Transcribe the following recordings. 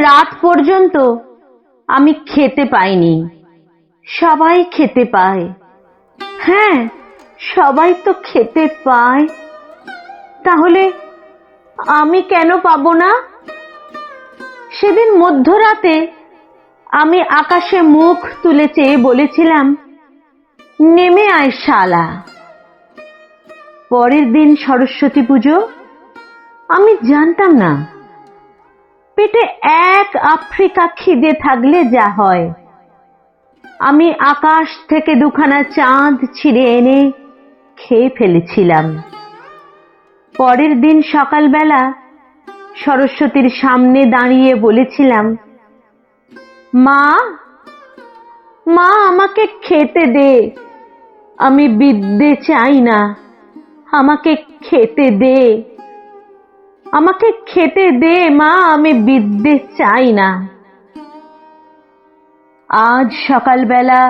রাত পর্যন্ত আমি খেতে পাইনি। সবাই খেতে পায়। হ্যাঁ, সবাই তো খেতে পায়, তাহলে আমি কেন পাবো না? সেদিন মধ্যরাতে আমি আকাশে মুখ তুলে চেয়ে বলেছিলাম, নেমে আয় শালা। পরের দিন সরস্বতী পুজো। আমি জানতাম না পেটে এক আফ্রিকা খিদে থাকলে যা হয়। আমি আকাশ থেকে দুখানা চাঁদ ছিঁড়ে এনে খেয়ে ফেলেছিলাম। পরের দিন সকালবেলা সরস্বতীর সামনে দাঁড়িয়ে বলেছিলাম, মা, মা আমাকে খেতে দে, আমি বিদ্যে চাই না, আমাকে খেতে দে, আমাকে খেতে দে মা, আমি বিদ্যে চাই না। আজ সকালবেলা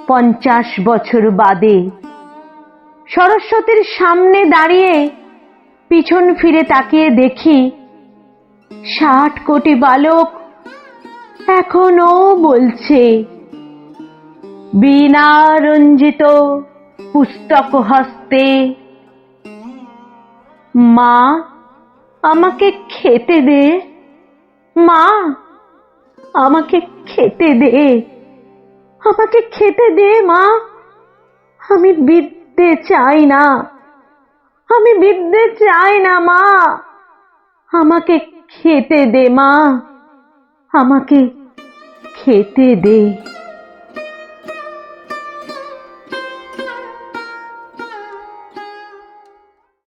50 বছর বাদে সরস্বতীর সামনে দাঁড়িয়ে পিছন ফিরে তাকিয়ে দেখি 60 কোটি বালক এখনো বলছে, বীণা রঞ্জিত পুস্তক হস্তে, মা আমাকে খেতে দে, মা আমাকে খেতে দে, আমাকে খেতে দে মা, আমি বিদ্যে চাই না, আমি বিদ্যে চাই না মা, আমাকে খেতে দে মা, আমাকে খেতে দে।